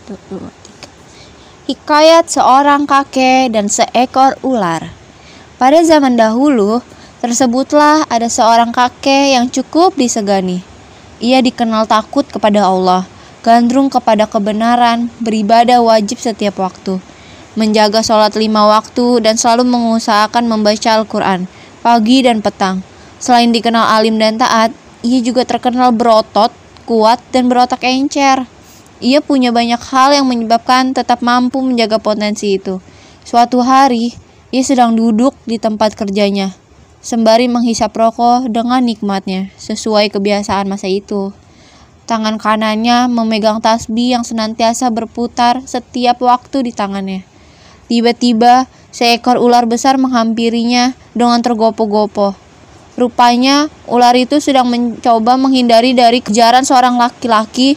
1, 2, 3. Hikayat seorang kakek dan seekor ular. Pada zaman dahulu, tersebutlah ada seorang kakek yang cukup disegani. Ia dikenal takut kepada Allah, gandrung kepada kebenaran, beribadah wajib setiap waktu, menjaga sholat 5 waktu, dan selalu mengusahakan membaca Al-Quran pagi dan petang. Selain dikenal alim dan taat, ia juga terkenal berotot, kuat, dan berotak encer. Ia punya banyak hal yang menyebabkan tetap mampu menjaga potensi itu. Suatu hari, ia sedang duduk di tempat kerjanya, sembari menghisap rokok dengan nikmatnya, sesuai kebiasaan masa itu. Tangan kanannya memegang tasbih yang senantiasa berputar setiap waktu di tangannya. Tiba-tiba, seekor ular besar menghampirinya dengan tergopoh-gopoh. Rupanya, ular itu sedang mencoba menghindari dari kejaran seorang laki-laki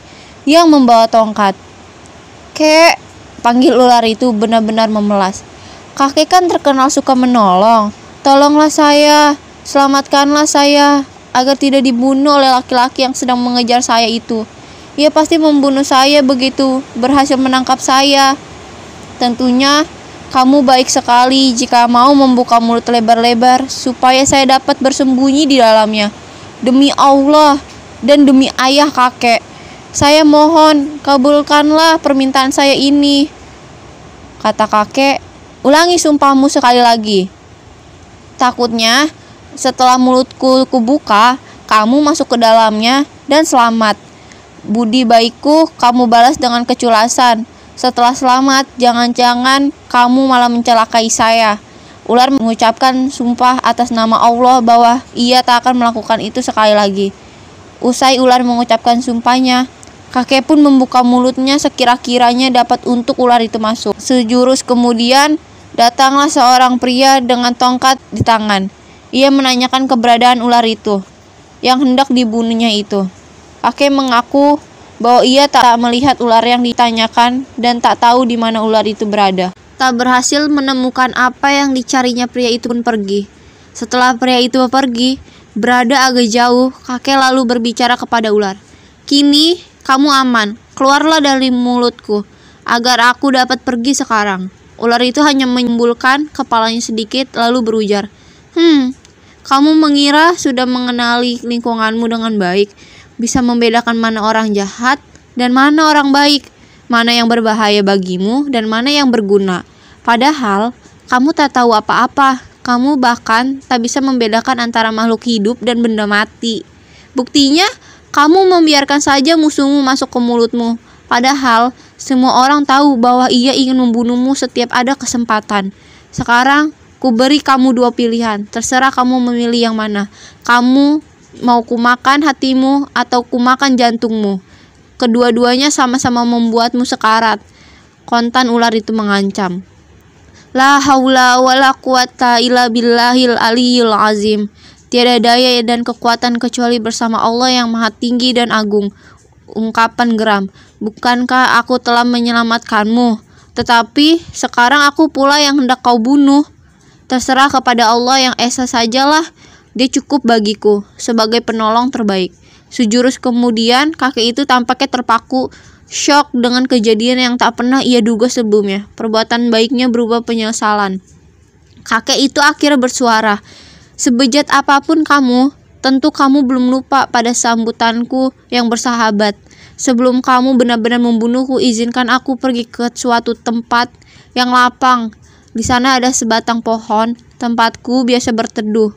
yang membawa tongkat. "Kek," panggil ular itu benar-benar memelas. "Kakek kan terkenal suka menolong. Tolonglah saya, selamatkanlah saya, agar tidak dibunuh oleh laki-laki yang sedang mengejar saya itu. Ia pasti membunuh saya begitu berhasil menangkap saya. Tentunya kamu baik sekali jika mau membuka mulut lebar-lebar supaya saya dapat bersembunyi di dalamnya. Demi Allah dan demi ayah kakek, saya mohon kabulkanlah permintaan saya ini." Kata kakek, "Ulangi sumpahmu sekali lagi." "Takutnya setelah mulutku kubuka, kamu masuk ke dalamnya dan selamat. Budi baikku kamu balas dengan keculasan. Setelah selamat, jangan-jangan kamu malah mencelakai saya." Ular mengucapkan sumpah atas nama Allah bahwa ia tak akan melakukan itu sekali lagi. Usai ular mengucapkan sumpahnya, kakek pun membuka mulutnya sekira-kiranya dapat untuk ular itu masuk. Sejurus kemudian, datanglah seorang pria dengan tongkat di tangan. Ia menanyakan keberadaan ular itu, yang hendak dibunuhnya itu. Kakek mengaku bahwa ia tak melihat ular yang ditanyakan dan tak tahu di mana ular itu berada. Tak berhasil menemukan apa yang dicarinya, pria itu pun pergi. Setelah pria itu pergi, berada agak jauh, kakek lalu berbicara kepada ular. "Kini kamu aman, keluarlah dari mulutku, agar aku dapat pergi sekarang." Ular itu hanya menyembulkan kepalanya sedikit, lalu berujar, Kamu mengira sudah mengenali lingkunganmu dengan baik, bisa membedakan mana orang jahat dan mana orang baik, mana yang berbahaya bagimu dan mana yang berguna. Padahal, kamu tak tahu apa-apa. Kamu bahkan tak bisa membedakan antara makhluk hidup dan benda mati. Buktinya, kamu membiarkan saja musuhmu masuk ke mulutmu. Padahal, semua orang tahu bahwa ia ingin membunuhmu setiap ada kesempatan. Sekarang, kuberi kamu 2 pilihan. Terserah kamu memilih yang mana. Kamu mau kumakan hatimu atau kumakan jantungmu. Kedua-duanya sama-sama membuatmu sekarat. Kontan ular itu mengancam. La haula wala quwata illa billahil aliyil azim. Tiada daya dan kekuatan kecuali bersama Allah yang maha tinggi dan agung. Ungkapan geram. Bukankah aku telah menyelamatkanmu? Tetapi sekarang aku pula yang hendak kau bunuh. Terserah kepada Allah yang esa sajalah. Dia cukup bagiku sebagai penolong terbaik. Sejurus kemudian, kakek itu tampaknya terpaku, syok dengan kejadian yang tak pernah ia duga sebelumnya. Perbuatan baiknya berubah penyesalan. Kakek itu akhirnya bersuara, "Sebejat apapun kamu, tentu kamu belum lupa pada sambutanku yang bersahabat. Sebelum kamu benar-benar membunuhku, izinkan aku pergi ke suatu tempat yang lapang. Di sana ada sebatang pohon, tempatku biasa berteduh.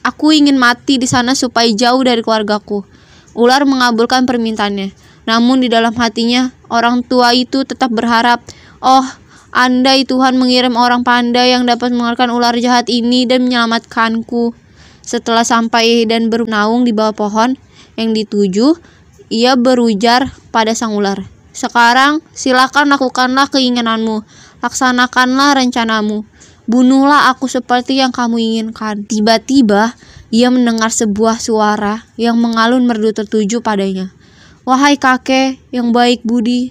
Aku ingin mati di sana supaya jauh dari keluargaku." Ular mengabulkan permintaannya. Namun di dalam hatinya, orang tua itu tetap berharap, "Oh, andai Tuhan mengirim orang pandai yang dapat mengeluarkan ular jahat ini dan menyelamatkanku." Setelah sampai dan bernaung di bawah pohon yang dituju, ia berujar pada sang ular, "Sekarang silakan lakukanlah keinginanmu, laksanakanlah rencanamu. Bunuhlah aku seperti yang kamu inginkan." Tiba-tiba, ia mendengar sebuah suara yang mengalun merdu tertuju padanya. "Wahai kakek yang baik budi,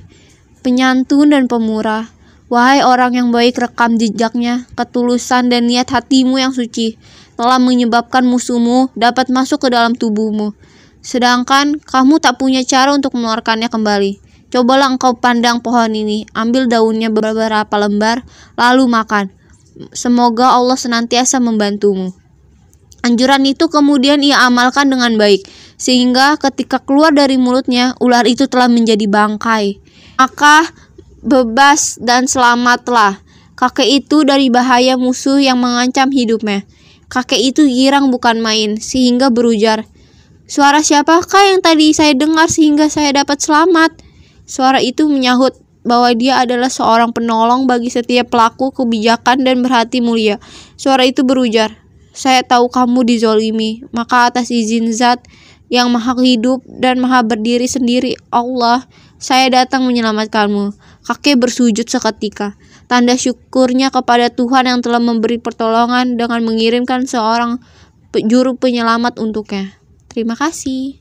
penyantun dan pemurah. Wahai orang yang baik, rekam jejaknya, ketulusan dan niat hatimu yang suci telah menyebabkan musuhmu dapat masuk ke dalam tubuhmu. Sedangkan kamu tak punya cara untuk mengeluarkannya kembali. Cobalah engkau pandang pohon ini, ambil daunnya beberapa lembar, lalu makan. Semoga Allah senantiasa membantumu." Anjuran itu kemudian ia amalkan dengan baik, sehingga ketika keluar dari mulutnya, ular itu telah menjadi bangkai. Maka bebas dan selamatlah kakek itu dari bahaya musuh yang mengancam hidupnya. Kakek itu girang bukan main, sehingga berujar, "Suara siapakah yang tadi saya dengar sehingga saya dapat selamat?" Suara itu menyahut bahwa dia adalah seorang penolong bagi setiap pelaku kebijakan dan berhati mulia. Suara itu berujar, "Saya tahu kamu dizolimi, maka atas izin Zat yang maha hidup dan maha berdiri sendiri, Allah, saya datang menyelamatkanmu." Kakek bersujud seketika, tanda syukurnya kepada Tuhan yang telah memberi pertolongan dengan mengirimkan seorang juru penyelamat untuknya. Terima kasih.